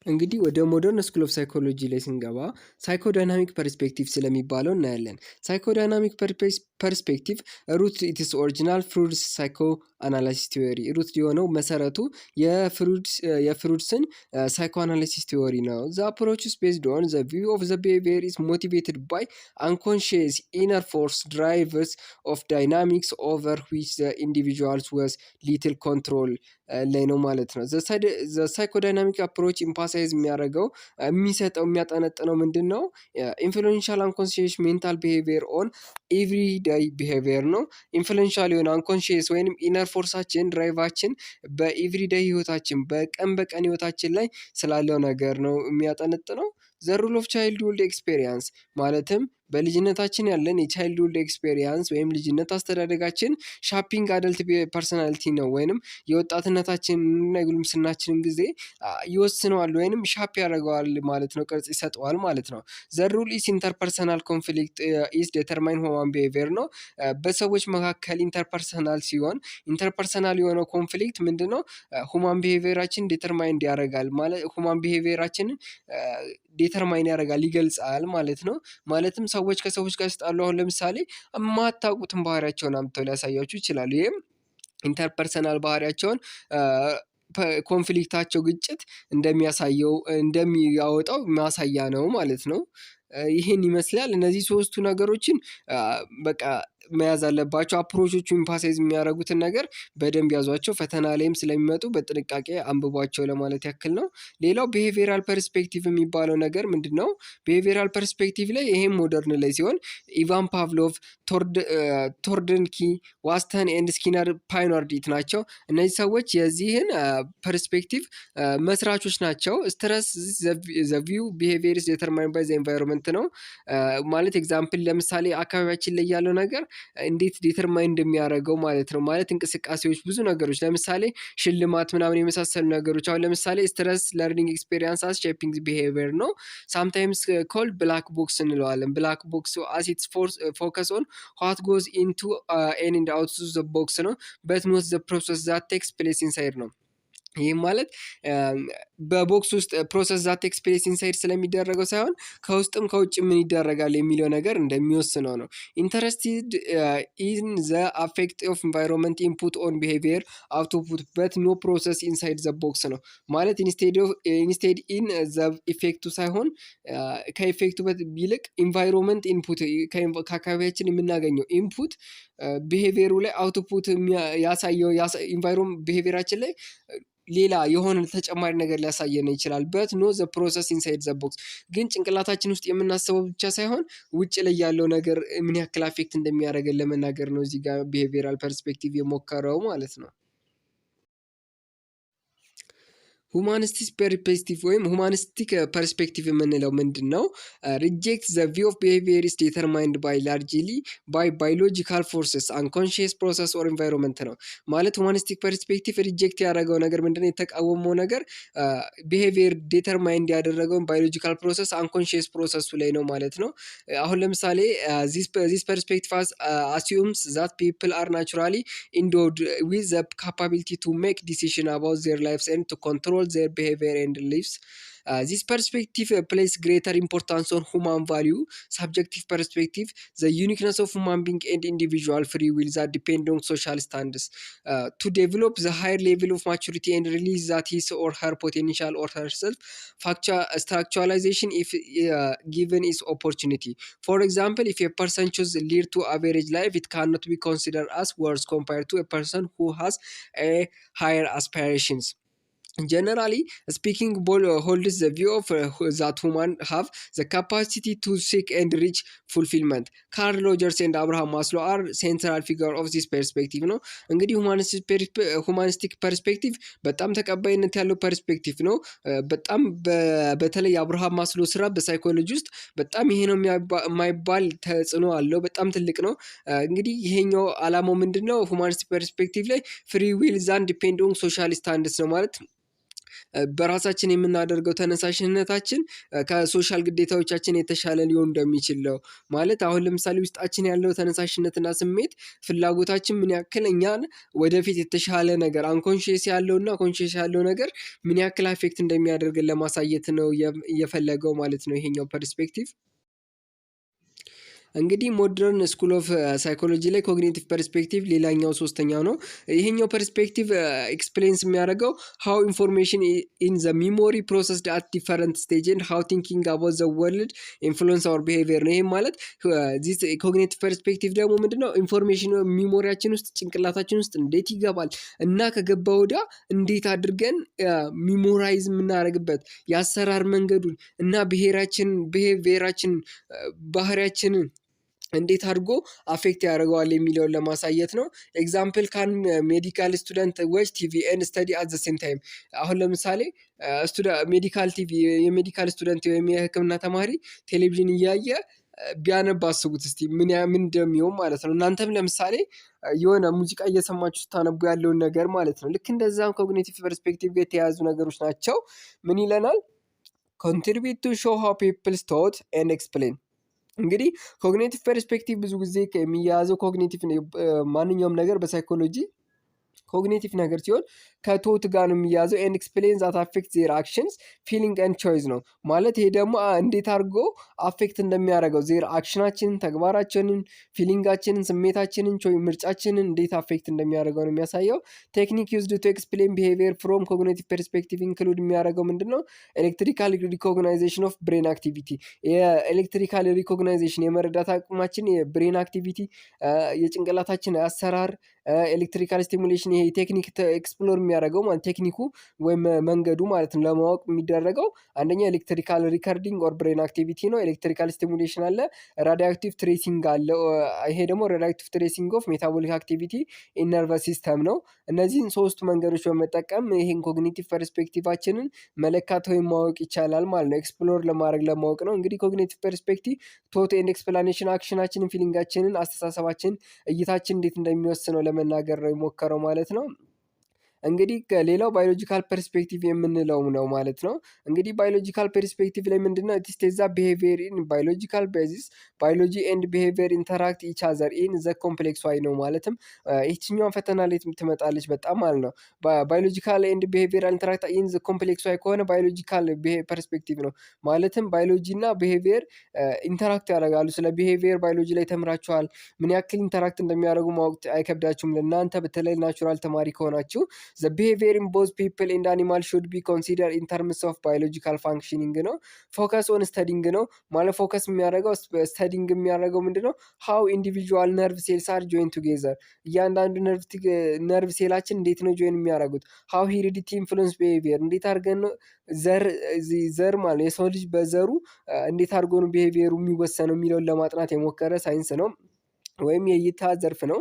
እንግዲህ ወደ ሞደርን ስኩል ኦፍ ሳይኮሎጂ ላይ ስንገባ ሳይኮዳይናሚክ ፐርስፔክቲቭ ስለሚባለው እናያለን። ሳይኮዳይናሚክ ፐርስፔክቲቭ ሩት ኢትስ ኦሪጂናል ፍሩድስ ሳይኮ አናላሲስ ቲዎሪ ሩት የሆነው መሰረቱ የፍሩድስን ሳይኮ አናላሲስ ቲዎሪ ነው። ዘ አፕሮች ኢዝ ቤዝድ ኦን ዘ ቪው ኦፍ ዘ ቢሄቪየር ኢዝ ሞቲቬትድ ባይ አንኮንሺየስ ኢነር ፎርስ ድራይቨርስ ኦፍ ዳይናሚክስ ኦቨር ዊች ዘ ኢንዲቪጁዋልስ ወዝ ሊትል ኮንትሮል ላይ ነው ማለት ነው። ዘ ሳይኮዳይናሚክ አፕሮች ኢምፓሳይዝ የሚያደርገው የሚያጠነጥነው ምንድን ነው? ኢንፍሉዌንሻል አንኮንሽየስ ሜንታል ቢሄቪየር ኦን ኤቭሪዳይ ቢሄቪየር ነው። ኢንፍሉዌንሻል የሆነ አንኮንሽየስ ወይንም ኢነር ፎርሳችን ድራይቫችን በኤቭሪዳይ ህይወታችን በቀን በቀን ህይወታችን ላይ ስላለው ነገር ነው የሚያጠነጥነው። ዘ ሩል ኦፍ ቻይልድሁድ ኤክስፔሪየንስ ማለትም በልጅነታችን ያለን የቻይልድሁድ ኤክስፔሪየንስ ወይም ልጅነት አስተዳደጋችን ሻፒንግ አደልት ፐርሰናሊቲ ነው ወይንም የወጣትነታችን እና የጉልምስናችንን ጊዜ ይወስነዋል ወይንም ሻፕ ያደርገዋል ማለት ነው፣ ቅርጽ ይሰጠዋል ማለት ነው። ዘ ሩል ኢዝ ኢንተርፐርሰናል ኮንፍሊክት ኢዝ ዴተርማይን ሂውማን ቢሄቪየር ነው። በሰዎች መካከል ኢንተርፐርሰናል ሲሆን ኢንተርፐርሰናል የሆነው ኮንፍሊክት ምንድን ነው? ሁማን ቢሄቪየራችን ዴተርማይንድ ያደርጋል ማለት ሁማን ቢሄቪየራችንን ዴተርማይን ያደርጋል ይገልጻል ማለት ነው። ማለትም ሰዎች ከሰዎች ጋር ሲጣሉ አሁን ለምሳሌ የማታውቁትን ባህሪያቸውን አምጥተው ሊያሳያችሁ ይችላሉ። ይህም ኢንተርፐርሰናል ባህሪያቸውን ኮንፍሊክታቸው ግጭት እንደሚያሳየው እንደሚያወጣው ማሳያ ነው ማለት ነው። ይህን ይመስላል። እነዚህ ሶስቱ ነገሮችን በቃ መያዝ አለባቸው። አፕሮቾቹ ኢምፓሳይዝ የሚያደርጉትን ነገር በደንብ ያዟቸው። ፈተና ላይም ስለሚመጡ በጥንቃቄ አንብቧቸው ለማለት ያክል ነው። ሌላው ቢሄቪየራል ፐርስፔክቲቭ የሚባለው ነገር ምንድን ነው? ቢሄቪየራል ፐርስፔክቲቭ ላይ ይሄም ሞደርን ላይ ሲሆን ኢቫን ፓቭሎቭ፣ ቶርደንኪ፣ ዋስተን ኤንድ ስኪነር ፓይኖርዲት ናቸው። እነዚህ ሰዎች የዚህን ፐርስፔክቲቭ መስራቾች ናቸው። ስትረስ ዘ ቪው ቢሄቪየር ኢዝ ዲተርማይንድ ባይ ዘ ኤንቫይሮንመንት ነው ማለት ኤግዛምፕል ለምሳሌ አካባቢያችን ላይ ያለው ነገር እንዴት ዲተርማይን እንደሚያደርገው ማለት ነው። ማለት እንቅስቃሴዎች፣ ብዙ ነገሮች ለምሳሌ ሽልማት ምናምን የመሳሰሉ ነገሮች አሁን ለምሳሌ ስትረስ ለርኒንግ ኤክስፔሪንስ አስ ሼፒንግ ቢሄቪየር ነው። ሳምታይምስ ኮልድ ብላክ ቦክስ እንለዋለን። ብላክ ቦክስ አስ ኢትስ ፎከስ ኦን ዋት ጎዝ ኢንቱ ኤንድ አውት ኦፍ ዘ ቦክስ ነው በት ኖት ዘ ፕሮሰስ ዛት ቴክስ ፕሌስ ኢንሳይድ ነው። ይህም ማለት በቦክስ ውስጥ ፕሮሰስ ዛት ቴክስ ፕሌስ ኢንሳይድ ስለሚደረገው ሳይሆን ከውስጥም ከውጭ ምን ይደረጋል የሚለው ነገር እንደሚወስነው ነው። ኢንተረስትድ ኢን ዘ አፌክት ኦፍ ኢንቫይሮንመንት ኢንፑት ኦን ቢሄቪየር አውትፑት በት ኖ ፕሮሰስ ኢንሳይድ ዘ ቦክስ ነው ማለት ኢንስቴድ ኢን ዘ ኢፌክቱ ሳይሆን ከኢፌክቱ ይልቅ ኢንቫይሮንመንት ኢንፑት ከአካባቢያችን የምናገኘው ኢንፑት ቢሄቪየሩ ላይ አውትፑት ያሳየው ኢንቫይሮንመንት ቢሄቪየራችን ላይ ሌላ የሆነ ተጨማሪ ነገር ሊያሳየን ይችላል። በት ኖ ዘ ፕሮሰስ ኢንሳይድ ዘ ቦክስ ግን ጭንቅላታችን ውስጥ የምናስበው ብቻ ሳይሆን ውጭ ላይ ያለው ነገር ምን ያክል አፌክት እንደሚያደርገን ለመናገር ነው እዚህ ጋር ቢሄቪየራል ፐርስፔክቲቭ የሞከረው ማለት ነው። ሁማኒስቲክ ፐርስፔክቲቭ ወይም ሁማኒስቲክ ፐርስፔክቲቭ የምንለው ምንድን ነው? ሪጀክት ዘ ቪው ኦፍ ቢሄቪየር ኢዝ ዲተርማይንድ ባይ ላርጅሊ ባይ ባዮሎጂካል ፎርስስ አንኮንሺየስ ፕሮሰስ ኦር ኢንቫይሮንመንት ነው ማለት። ሁማኒስቲክ ፐርስፔክቲቭ ሪጀክት ያደረገው ነገር ምንድነው? የተቃወመው ነገር ቢሄቪየር ዲተርማይንድ ያደረገውን ባዮሎጂካል ፕሮሰስ አንኮንሺየስ ፕሮሰሱ ላይ ነው ማለት ነው። አሁን ለምሳሌ ዚስ ፐርስፔክቲቭ አሲዩምስ ዛት ፒፕል አር ናቹራሊ ኢንዶድ ዊዝ ዘ ካፓቢሊቲ ቱ ሜክ ዲሲዥን አባውት ዜር ላይፍስ ኤንድ ቱ ኮንትሮል their behavior and lives. This perspective places greater importance on human value, subjective perspective, the uniqueness of human being and individual free will that depend on social standards. To develop the higher level of maturity and release that his or her potential or herself, structuralization if given is opportunity. For example, if a person chooses lead to average life, it cannot be considered as worse compared to a person who has a higher aspirations. Generally speaking, holds the view of that humans have the capacity to seek and reach fulfillment. Carl Rogers and Abraham Maslow are central figure of this perspective ነው። እንግዲህ ሁማኒስቲክ ፐርስፔክቲቭ በጣም ተቀባይነት ያለው ፐርስፔክቲቭ ነው። በጣም በተለይ አብርሃም ማስሎ ስራ በሳይኮሎጂ ውስጥ በጣም ይሄ ነው የማይባል ተጽዕኖ አለው። በጣም ትልቅ ነው። እንግዲህ ይሄኛው አላማው ምንድነው? ሁማኒስቲክ ፐርስፔክቲቭ ላይ ፍሪ ዊል ዛን ዲፔንድ ኦን ሶሻል ስታንድርድስ ነው ማለት በራሳችን የምናደርገው ተነሳሽነታችን ከሶሻል ግዴታዎቻችን የተሻለ ሊሆን እንደሚችል ነው። ማለት አሁን ለምሳሌ ውስጣችን ያለው ተነሳሽነትና ስሜት ፍላጎታችን ምን ያክል እኛን ወደፊት የተሻለ ነገር አንኮንሺየስ ያለውና ኮንሺየስ ያለው ነገር ምን ያክል አፌክት እንደሚያደርግን ለማሳየት ነው የፈለገው ማለት ነው ይሄኛው ፐርስፔክቲቭ። እንግዲህ ሞደርን ስኩል ኦፍ ሳይኮሎጂ ላይ ኮግኒቲቭ ፐርስፔክቲቭ ሌላኛው ሶስተኛው ነው። ይሄኛው ፐርስፔክቲቭ ኤክስፕሌንስ የሚያደርገው ሃው ኢንፎርሜሽን ኢን ዘ ሚሞሪ ፕሮሰስድ አት ዲፈረንት ስቴጅ ኤንድ ሃው ቲንኪንግ አባውት ዘ ወርልድ ኢንፍሉዌንስ አወር ቢሄቪየር ነው። ይህም ማለት ዚስ ኮግኒቲቭ ፐርስፔክቲቭ ደግሞ ምንድነው ኢንፎርሜሽን ሚሞሪያችን ውስጥ ጭንቅላታችን ውስጥ እንዴት ይገባል እና ከገባ ወዲያ እንዴት አድርገን ሚሞራይዝ የምናደርግበት የአሰራር መንገዱን እና ብሄራችን ባህሪያችንን እንዴት አድርጎ አፌክት ያደርገዋል የሚለውን ለማሳየት ነው። ኤግዛምፕል ካን ሜዲካል ስቱደንት ዎች ቲቪ ኤንድ ስተዲ አት ዘ ሴም ታይም። አሁን ለምሳሌ ሜዲካል ቲቪ የሜዲካል ስቱደንት ወይም የሕክምና ተማሪ ቴሌቪዥን እያየ ቢያነብ አስቡት እስቲ ምን እንደሚሆን ማለት ነው። እናንተም ለምሳሌ የሆነ ሙዚቃ እየሰማችሁ ስታነቡ ያለውን ነገር ማለት ነው። ልክ እንደዛም ኮግኒቲቭ ፐርስፔክቲቭ ጋር የተያያዙ ነገሮች ናቸው። ምን ይለናል? ኮንትሪቢዩት ቱ ሾው ሃው ፒፕልስ ቶት ኤንድ ኤክስፕሌን። እንግዲህ ኮግኒቲቭ ፐርስፔክቲቭ ብዙ ጊዜ የሚያያዘው ኮግኒቲቭ ማንኛውም ነገር በሳይኮሎጂ ኮግኒቲቭ ነገር ሲሆን ከቶት ጋር ነው የሚያዘው። ኤንድ ኤክስፕሌን ዛት አፌክት ዜር አክሽንስ ፊሊንግ ኤንድ ቾይስ ነው ማለት ይሄ ደግሞ እንዴት አድርጎ አፌክት እንደሚያደርገው ዜር አክሽናችንን፣ ተግባራችንን፣ ፊሊንጋችንን፣ ስሜታችንን፣ ምርጫችንን እንዴት አፌክት እንደሚያደርገው ነው የሚያሳየው። ቴክኒክ ዩዝድ ቱ ኤክስፕሌን ቢሄቪየር ፍሮም ኮግኒቲቭ ፐርስፔክቲቭ ኢንክሉድ የሚያደርገው ምንድን ነው? ኤሌክትሪካል ሪኮግናይዜሽን ኦፍ ብሬን አክቲቪቲ። የኤሌክትሪካል ሪኮግናይዜሽን የመረዳት አቅማችን የብሬን አክቲቪቲ የጭንቅላታችን አሰራር ኤሌክትሪካል ስቲሙሌሽን ይሄ ቴክኒክ ኤክስፕሎር የሚያደርገው ማለት ቴክኒኩ ወይም መንገዱ ማለት ነው ለማወቅ የሚደረገው አንደኛ ኤሌክትሪካል ሪከርዲንግ ኦር ብሬን አክቲቪቲ ነው። ኤሌክትሪካል ስቲሙሌሽን አለ፣ ራዲዮአክቲቭ ትሬሲንግ አለ። ይሄ ደግሞ ራዲዮአክቲቭ ትሬሲንግ ኦፍ ሜታቦሊክ አክቲቪቲ ኢን ነርቨስ ሲስተም ነው። እነዚህን ሶስት መንገዶች በመጠቀም ይሄን ኮግኒቲቭ ፐርስፔክቲቫችንን መለካት ወይም ማወቅ ይቻላል ማለት ነው። ኤክስፕሎር ለማወቅ ነው። እንግዲህ ኮግኒቲቭ ፐርስፔክቲቭ ቶት ኤንድ ኤክስፕላኔሽን አክሽናችንን፣ ፊሊንጋችንን፣ አስተሳሰባችንን፣ እይታችን እንዴት እንደሚወስነው ለመናገር ነው የሞከረው ማለት ነው። እንግዲህ ሌላው ባዮሎጂካል ፐርስፔክቲቭ የምንለው ነው ማለት ነው። እንግዲህ ባዮሎጂካል ፐርስፔክቲቭ ላይ ምንድነው ኢትስቴዛ ቢሄቪየር ኢን ባዮሎጂካል ቤዚስ ባዮሎጂ ኤንድ ቢሄቪየር ኢንተራክት ኢች አዘር ኢን ዘ ኮምፕሌክስ ዋይ ነው። ማለትም ይህችኛውን ፈተና ላይ ትመጣለች በጣም ማለት ነው። ባዮሎጂካል ኤንድ ቢሄቪየራል ኢንተራክት ኢን ዘ ኮምፕሌክስ ዋይ ከሆነ ባዮሎጂካል ፐርስፔክቲቭ ነው። ማለትም ባዮሎጂ እና ቢሄቪየር ኢንተራክት ያደርጋሉ። ስለ ቢሄቪየር ባዮሎጂ ላይ ተምራችኋል። ምን ያክል ኢንተራክት እንደሚያደርጉ ማወቅ አይከብዳችሁም ለእናንተ በተለይ ናቹራል ተማሪ ከሆናችሁ። The behavior in both people and animals should be considered in terms of biological functioning ነው። ፎከስ ኦን ስተዲንግ ነው ማለት ፎከስ የሚያደርገው ስተዲንግ የሚያደርገው ምንድነው? how individual nerve cells are joined together እያንዳንዱ ነርቭ ሴላችን እንዴት ነው ጆይን የሚያደርጉት? how heredity influence behavior እንዴት አድርገን ነው ዘር ማለት የሰው ልጅ በዘሩ እንዴት አድርጎ ነው ቢሄቪየሩ የሚወሰነው የሚለውን ለማጥናት የሞከረ ሳይንስ ነው ወይም የእይታ ዘርፍ ነው።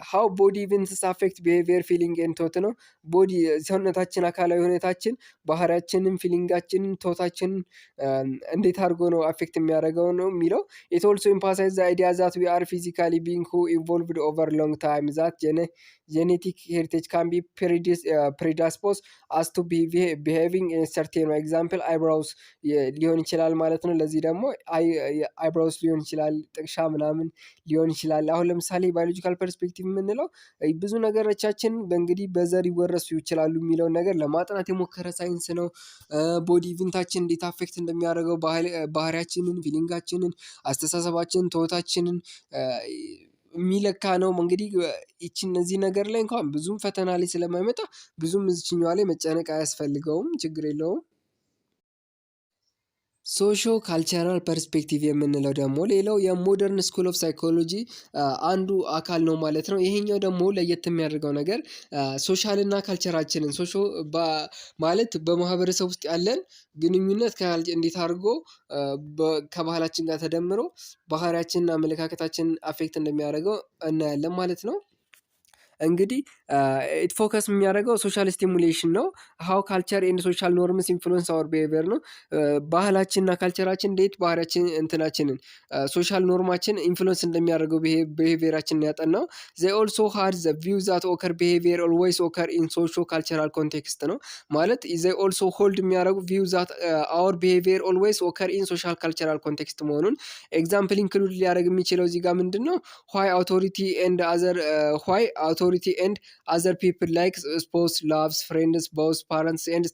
ሃው ቦዲ ኢቨንትስ አፌክት ቢሄቪየር ፊሊንግ ኤንድ ቶት ነው። ቦዲ ሰውነታችን፣ አካላዊ ሁኔታችን፣ ባህሪያችንን፣ ፊሊንጋችንን፣ ቶታችንን እንዴት አድርጎ ነው አፌክት የሚያደርገው ነው የሚለው። ኢት ኦልሶ ኤምፋሳይዝ ዘ አይዲያ ዛት ዊ አር ፊዚካሊ ቢንግ ሁ ኢቮልቭድ ኦቨር ሎንግ ታይም ዛት ጄኔቲክ ሄሪቴጅ ካን ቢ ፕሪዲስፖዝ አስ ቱ ቢሄቪንግ ሰርቴን ነው። ኤግዛምፕል አይብራውስ ሊሆን ይችላል ማለት ነው። ለዚህ ደግሞ አይብራውስ ሊሆን ይችላል፣ ጥቅሻ ምናምን ሊሆን ይችላል። አሁን ለምሳሌ ባዮሎጂካል ፐርስፔክቲቭ የምንለው ብዙ ነገሮቻችን በእንግዲህ በዘር ይወረሱ ይችላሉ የሚለውን ነገር ለማጥናት የሞከረ ሳይንስ ነው። ቦዲ ኢቨንታችን እንዴት አፌክት እንደሚያደርገው ባህሪያችንን፣ ፊሊንጋችንን፣ አስተሳሰባችንን፣ ተወታችንን የሚለካ ነው። እንግዲህ እነዚህ ነገር ላይ እንኳን ብዙም ፈተና ላይ ስለማይመጣ ብዙም እዚችኛዋ ላይ መጨነቅ አያስፈልገውም፣ ችግር የለውም። ሶሾ ካልቸራል ፐርስፔክቲቭ የምንለው ደግሞ ሌላው የሞደርን ስኩል ኦፍ ሳይኮሎጂ አንዱ አካል ነው ማለት ነው። ይሄኛው ደግሞ ለየት የሚያደርገው ነገር ሶሻል እና ካልቸራችንን ማለት በማህበረሰብ ውስጥ ያለን ግንኙነት እንዴት አድርጎ ከባህላችን ጋር ተደምሮ ባህሪያችንና አመለካከታችንን አፌክት እንደሚያደርገው እናያለን ማለት ነው። እንግዲህ ኢት ፎከስ የሚያደርገው ሶሻል ስቲሙሌሽን ነው። ሃው ካልቸር ኤንድ ሶሻል ኖርምስ ኢንፍሉዌንስ አወር ቢሄቪየር ነው። ባህላችንና ካልቸራችን እንዴት ባህሪያችን እንትናችንን ሶሻል ኖርማችን ኢንፍሉዌንስ እንደሚያደርገው ቢሄቪየራችንን ያጠናው። ዘይ ኦልሶ ሃድ ዘ ቪው ዛት ኦከር ቢሄቪየር ኦልዌይስ ኦከር ኢን ሶሾ ካልቸራል ኮንቴክስት ነው። ማለት ዘይ ኦልሶ ሆልድ የሚያደርጉ ቪው ዛት አወር ቢሄቪየር ኦልዌይስ ኦከር ኢን ሶሻል ካልቸራል ኮንቴክስት መሆኑን ኤግዛምፕል ኢንክሉድ ሊያደርግ የሚችለው እዚህ ጋር ምንድን ነው? ዋይ አውቶሪቲ ኤንድ አዘር ፒፕል ላይክ ስፖስ ላቭስ ፍሬንድስ ቦስ ፓረንትስ ኤንድ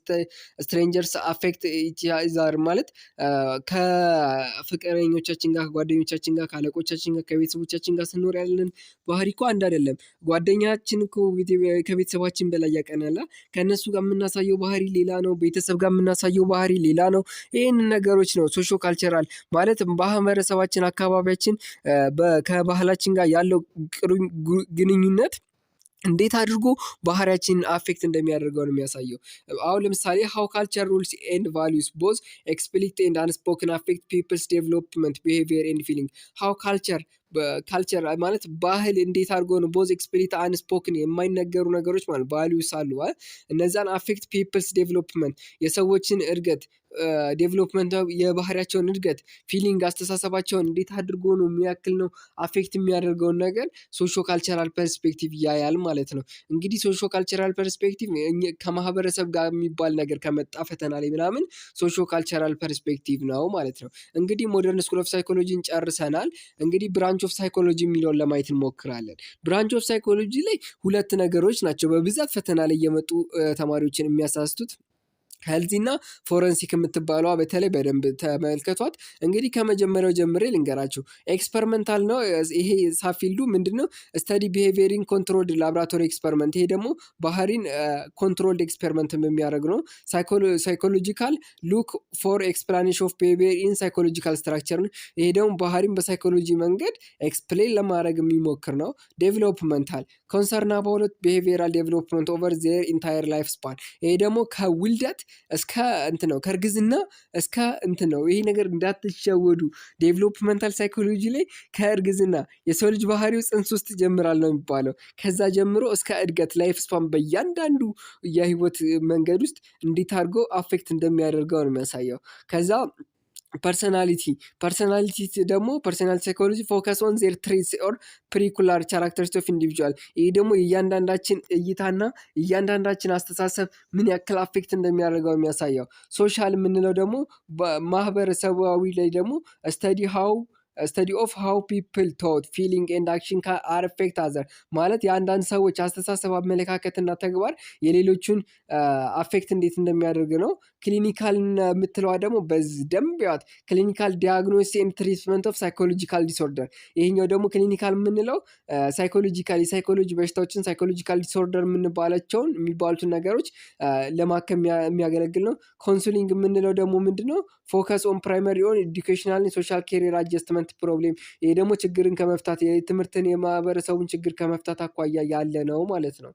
ስትሬንጀርስ አፌክት ኢች አዘር ማለት ከፍቅረኞቻችን ጋር ከጓደኞቻችን ጋር ከአለቆቻችን ጋር ከቤተሰቦቻችን ጋር ስንኖር ያለን ባህሪ እኮ አንድ አይደለም። ጓደኛችን እኮ ከቤተሰባችን በላይ ያቀናላ። ከእነሱ ጋር የምናሳየው ባህሪ ሌላ ነው። ቤተሰብ ጋር የምናሳየው ባህሪ ሌላ ነው። ይህንን ነገሮች ነው ሶሾ ካልቸራል ማለት ማህበረሰባችን አካባቢያችን ከባህላችን ጋር ያለው ግንኙነት እንዴት አድርጎ ባህሪያችንን አፌክት እንደሚያደርገው ነው የሚያሳየው። አሁን ለምሳሌ ሃው ካልቸር ሩልስ ኤንድ ቫሉስ ቦዝ ኤክስፕሊሲት ኤንድ አንስፖክን አፌክት ፒፕልስ ዴቨሎፕመንት ቢሄቪየር ኤንድ ፊሊንግ። ሃው ካልቸር ማለት ባህል እንዴት አድርጎ ነው ቦዝ ኤክስፕሊሲት አንስፖክን የማይነገሩ ነገሮች ማለት ቫሉስ አሉ። እነዛን አፌክት ፒፕልስ ዴቨሎፕመንት የሰዎችን እድገት ዴቨሎፕመንት የባህሪያቸውን እድገት ፊሊንግ አስተሳሰባቸውን እንዴት አድርጎ ነው የሚያክል ነው አፌክት የሚያደርገውን ነገር ሶሾ ካልቸራል ፐርስፔክቲቭ ያያል ማለት ነው። እንግዲህ ሶሾ ካልቸራል ፐርስፔክቲቭ ከማህበረሰብ ጋር የሚባል ነገር ከመጣ ፈተና ላይ ምናምን ሶሾ ካልቸራል ፐርስፔክቲቭ ነው ማለት ነው። እንግዲህ ሞደርን ስኩል ኦፍ ሳይኮሎጂን ጨርሰናል። እንግዲህ ብራንች ኦፍ ሳይኮሎጂ የሚለውን ለማየት እንሞክራለን። ብራንች ኦፍ ሳይኮሎጂ ላይ ሁለት ነገሮች ናቸው በብዛት ፈተና ላይ የመጡ ተማሪዎችን የሚያሳስቱት። ሄልዚ እና ፎረንሲክ የምትባለዋ በተለይ በደንብ ተመልከቷት። እንግዲህ ከመጀመሪያው ጀምሬ ልንገራችሁ። ኤክስፐሪመንታል ነው ይሄ ሳፊልዱ ምንድነው? ስተዲ ቢሄቪየሪን ኮንትሮልድ ላብራቶሪ ኤክስፐሪመንት። ይሄ ደግሞ ባህሪን ኮንትሮልድ ኤክስፐሪመንት የሚያደርግ ነው። ሳይኮሎጂካል ሉክ ፎር ኤክስፕላኔሽን ኦፍ ቢሄቪየር ኢን ሳይኮሎጂካል ስትራክቸር ነው። ይሄ ደግሞ ባህሪን በሳይኮሎጂ መንገድ ኤክስፕሌን ለማድረግ የሚሞክር ነው። ዴቨሎፕመንታል ኮንሰርን አባውት ቢሄቪየራል ዴቨሎፕመንት ኦቨር ዜር ኢንታየር ላይፍ ስፓን። ይሄ ደግሞ ከውልደት እስከ እንትን ነው ከእርግዝና እስከ እንትን ነው። ይሄ ነገር እንዳትሸወዱ። ዴቨሎፕመንታል ሳይኮሎጂ ላይ ከእርግዝና የሰው ልጅ ባህሪው ጽንስ ውስጥ ጀምራል ነው የሚባለው። ከዛ ጀምሮ እስከ እድገት ላይፍ ስፓን በእያንዳንዱ የህይወት መንገድ ውስጥ እንዴት አድርጎ አፌክት እንደሚያደርገው ነው የሚያሳየው። ከዛ ፐርሰናሊቲ ደግሞ ፐርሰናል ሳይኮሎጂ ፎከስ ኦን ዜር ትሬትስ ኦር ፕሪኩላር ካራክተሪስቲክስ ኦፍ ኢንዲቪጁዋል። ይህ ደግሞ የእያንዳንዳችን እይታና የእያንዳንዳችን አስተሳሰብ ምን ያክል አፌክት እንደሚያደርገው የሚያሳየው። ሶሻል የምንለው ደግሞ ማህበረሰባዊ ላይ ደግሞ ስተዲ ኦፍ ሃው ፒፕል ቶት ፊሊንግ ኤንድ አክሽን አር አፌክት አዘር ማለት የአንዳንድ ሰዎች አስተሳሰብ አመለካከትና ተግባር የሌሎቹን አፌክት እንዴት እንደሚያደርግ ነው። ክሊኒካል የምትለዋ ደግሞ በደንብ ያት ክሊኒካል ዲያግኖሲስ ኤንድ ትሪትመንት ኦፍ ሳይኮሎጂካል ዲስኦርደር። ይሄኛው ደግሞ ክሊኒካል የምንለው የሳይኮሎጂ በሽታዎችን ሳይኮሎጂካል ዲስኦርደር የሚባሉትን ነገሮች ለማከም የሚያገለግል ነው። ኮንሱሊንግ የምንለው ደግሞ ምንድነው? ፎከስ ኦን ፕራይመሪ ኦን ኤዱኬሽናል ሶሻል ኬሪየር አጀስትመንት ፕሮብሌም። ይሄ ደግሞ ችግርን ከመፍታት የትምህርትን የማህበረሰቡን ችግር ከመፍታት አኳያ ያለ ነው ማለት ነው።